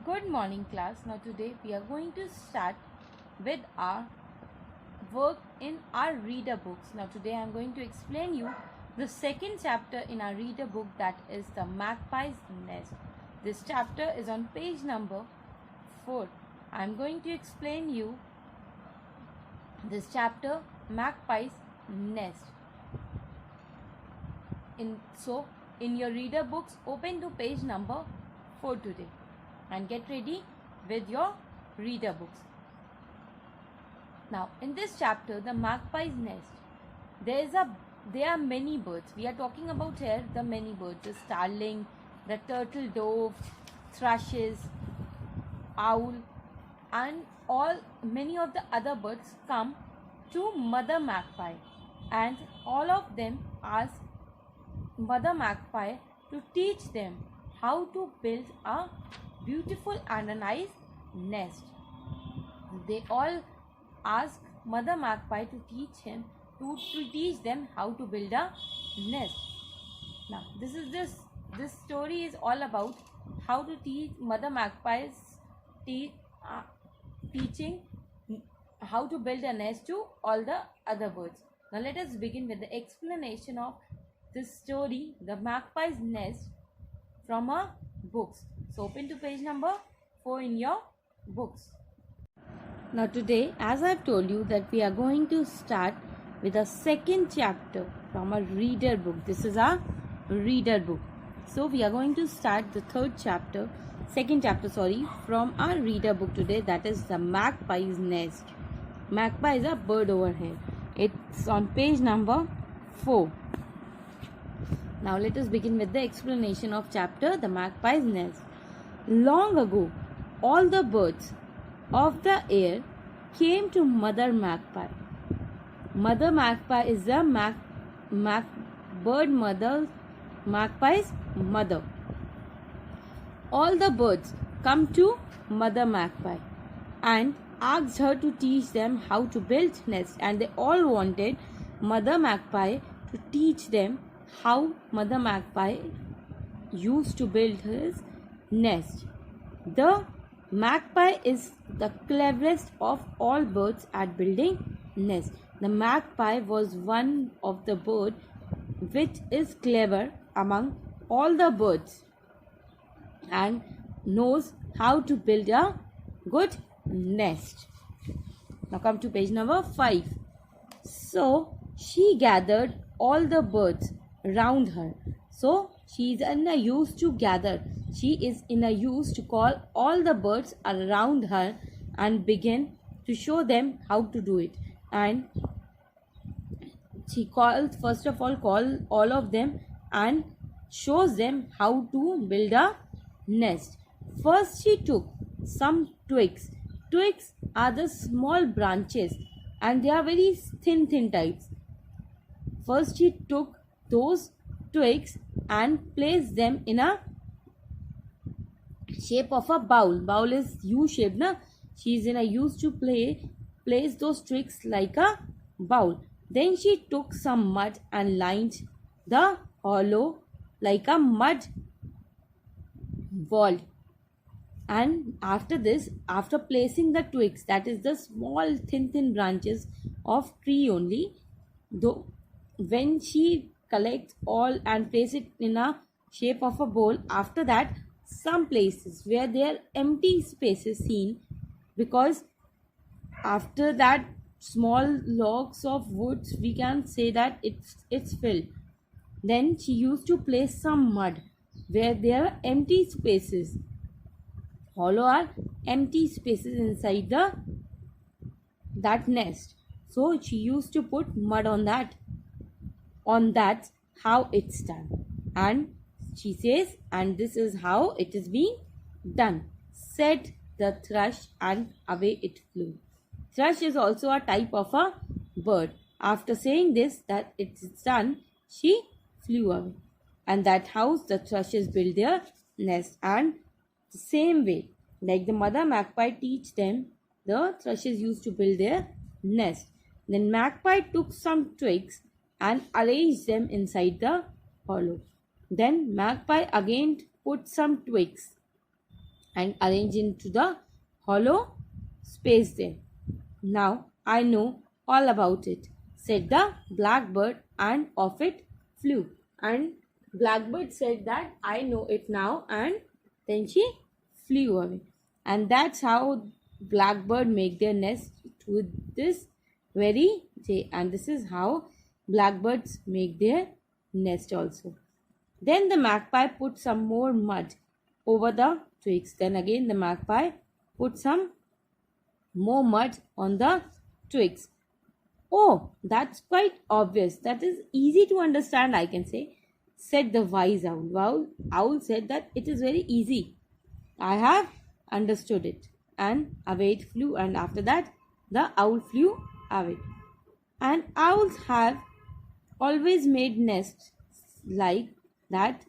Good morning, class. Now, today we are going to start with our work in our reader books. Now, today I am going to explain you the second chapter in our reader book, that is The Magpie's Nest. This chapter is on page number 4. I am going to explain you this chapter, Magpie's Nest. In your reader books, open to page number 4 today and get ready with your reader books. Now, in this chapter, The Magpie's Nest, there are many birds. We are talking about here the many birds: the starling, the turtle dove, thrushes, owl, and many of the other birds come to Mother Magpie, and all of them ask Mother Magpie to teach them how to build a beautiful and a nice nest. They all ask Mother Magpie to teach them how to build a nest. Now, this story is all about how to teach Mother Magpie's teaching how to build a nest to all the other birds. Now, let us begin with the explanation of this story, The Magpie's Nest, from our books. So, open to page number 4 in your books. Now, today, as I have told you, that we are going to start with a second chapter from a reader book. This is our reader book. So, we are going to start the second chapter, from our reader book today, that is The Magpie's Nest. Magpie is a bird over here. It's on page number 4. Now, let us begin with the explanation of chapter The Magpie's Nest. Long ago, all the birds of the air came to Mother Magpie. Mother Magpie is the magpie's mother. All the birds come to Mother Magpie and asked her to teach them how to build nests, and they all wanted Mother Magpie to teach them how Mother Magpie used to build his nest. The magpie is the cleverest of all birds at building nests. The magpie was one of the birds which is clever among all the birds and knows how to build a good nest. Now come to page number 5. So she gathered all the birds round her. So she is in a use to gather. She is in a use to call all the birds around her and begin to show them how to do it. And she first of all all of them and shows them how to build a nest. First she took some twigs. Twigs are the small branches and they are very thin types. First she took those twigs and placed them in a shape of a bowl. Bowl is U-shaped, na? She is in a use to place those twigs like a bowl. Then she took some mud and lined the hollow like a mud wall. And after placing the twigs, that is the small thin branches of tree only, though when she collects all and place it in a shape of a bowl, after that some places where there are empty spaces seen, because after that small logs of woods we can say that it's filled. Then she used to place some mud where there are empty spaces. Hollow are empty spaces inside that nest. So she used to put mud on that. That's how it's done. And she says, and this is how it is being done, said the thrush, and away it flew. Thrush is also a type of a bird. After saying this, that it's done, she flew away. And that how the thrushes build their nest. And the same way, like the Mother Magpie teach them, the thrushes used to build their nest. Then Magpie took some twigs and arranged them inside the hollow. Then Magpie again put some twigs and arranged into the hollow space there. Now I know all about it, said the blackbird, and off it flew. And blackbird said that I know it now, and then she flew away. And that's how blackbird make their nest with this very day. And this is how blackbirds make their nest also. Then the magpie put some more mud over the twigs. Then again the magpie put some more mud on the twigs. Oh, that's quite obvious. That is easy to understand, I can say, said the wise owl. Owl said that it is very easy. I have understood it. And away it flew, and after that, the owl flew away. And owls have always made nests like that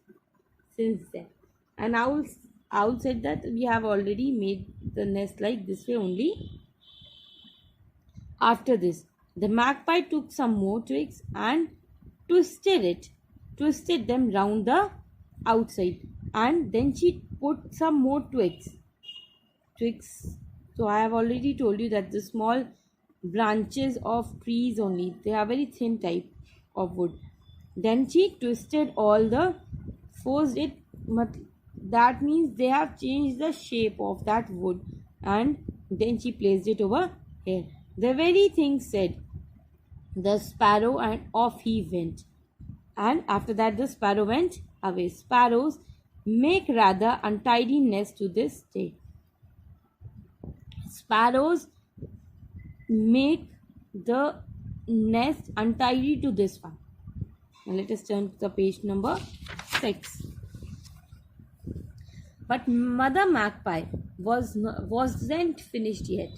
since then. And owl said that we have already made the nest like this way only. After this, the magpie took some more twigs and twisted them round the outside, and then she put some more twigs. So I have already told you that the small branches of trees only, they are very thin type of wood. Then she twisted all the forced it. That means they have changed the shape of that wood, and then she placed it over here. The very thing said the sparrow, and off he went. And after that the sparrow went away. Sparrows make rather untidy nests to this day. Sparrows make the nest untidy to this one. Now let us turn to the page number 6. But Mother Magpie wasn't finished yet.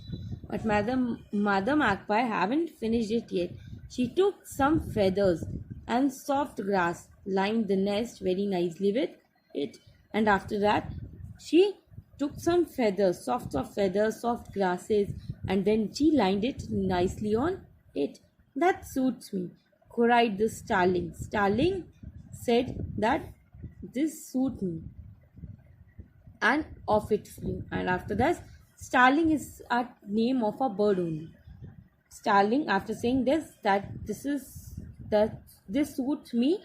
But Mother Magpie haven't finished it yet. She took some feathers and soft grass, lined the nest very nicely with it. And after that, she took some feathers, soft grasses, and then she lined it nicely on it. That suits me, cried the starling. Starling said that this suits me, and off it flew. And after that, starling is a name of a bird only. Starling, after saying this suits me,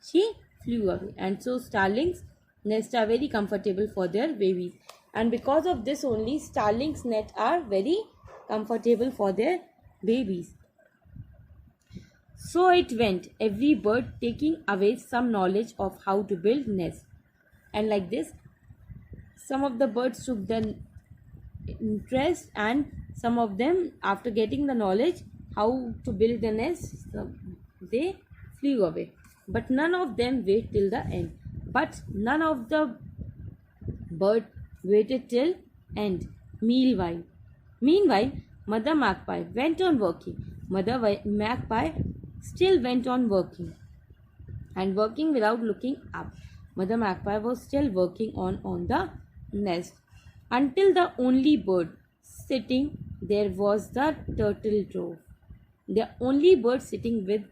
she flew away. And so starlings nests are very comfortable for their babies, and because of this only starlings nests are very comfortable for their babies. So it went, every bird taking away some knowledge of how to build nests. And like this, some of the birds took the interest, and some of them, after getting the knowledge how to build the nest, they flew away. But none of them waited till the end. But none of the bird waited till end. Meanwhile, Mother Magpie went on working. Mother Magpie still went on working, and working without looking up. Mother Magpie was still working on the nest, until the only bird sitting there was the turtle dove. The only bird sitting with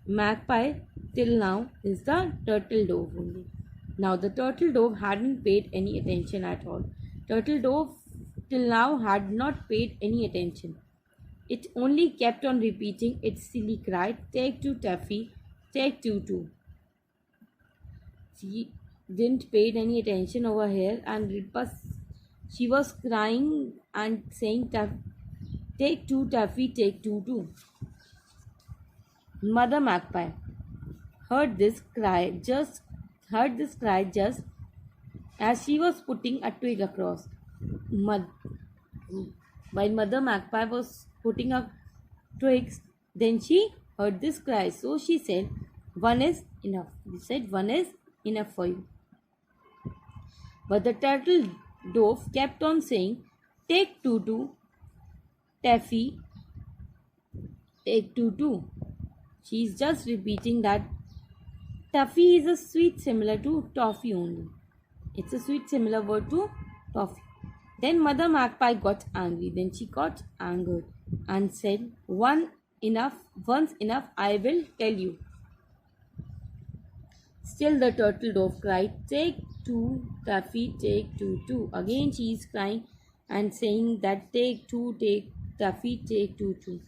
Magpie till now is the turtle dove only. Now the turtle dove hadn't paid any attention at all. Turtle dove till now had not paid any attention. It only kept on repeating its silly cry, "Take two, Taffy, take two, too." She didn't pay any attention over here, and she was crying and saying, "Take two, Taffy, take two, too." Mother Magpie heard this cry just as she was putting a twig across. While Mother Magpie was putting up twigs, then she heard this cry. So she said, "One is enough." She said, "One is enough for you." But the turtle dove kept on saying, "Take two, too, Taffy, take two, too." She's just repeating that Taffy is a sweet similar to toffee only. It's a sweet similar word to toffee. Then Mother Magpie got angry. Then she got angered and said, Once enough, I will tell you." Still the turtle dove cried, "Take two, Taffy, take two, two." Again she is crying and saying that take two, Taffy, take two, two.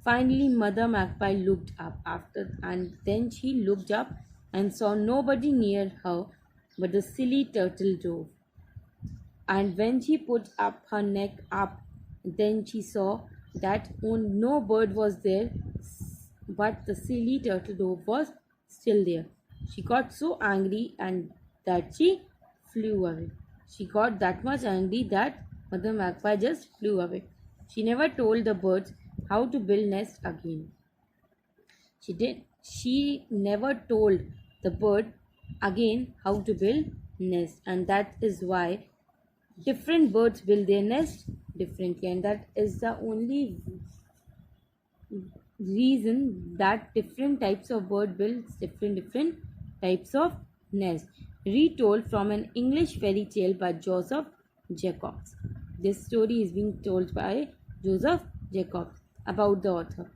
Finally, Mother Magpie looked up and then she looked up and saw nobody near her but the silly turtle dove. And when she put up her neck up, then she saw that no bird was there, but the silly turtle dove was still there. She got so angry and that she flew away. She got that much angry that Mother Magpie just flew away. She never told the birds how to build nest again. She never told the bird again how to build nest, and that is why different birds build their nest differently, and that is the only reason that different types of bird builds different types of nest. Retold from an English fairy tale by Joseph Jacobs. This story is being told by Joseph Jacobs. About the author,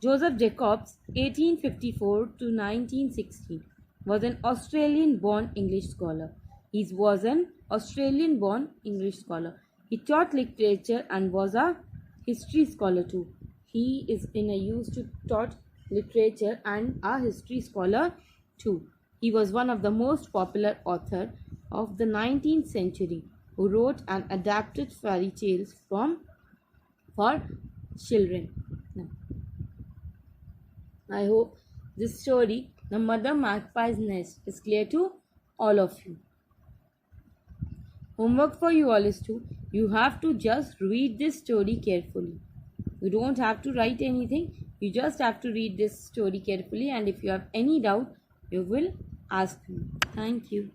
Joseph Jacobs, 1854 to 1916, was an Australian-born English scholar. He was an Australian-born English scholar. He taught literature and was a history scholar too. He is in a used to taught literature and a history scholar too. He was one of the most popular authors of the 19th century who wrote and adapted fairy tales for children. Now, I hope this story, The Mother Magpie's Nest, is clear to all of you. Homework for you all is to you have to just read this story carefully. You don't have to write anything. You just have to read this story carefully, and if you have any doubt, you will ask me. Thank you.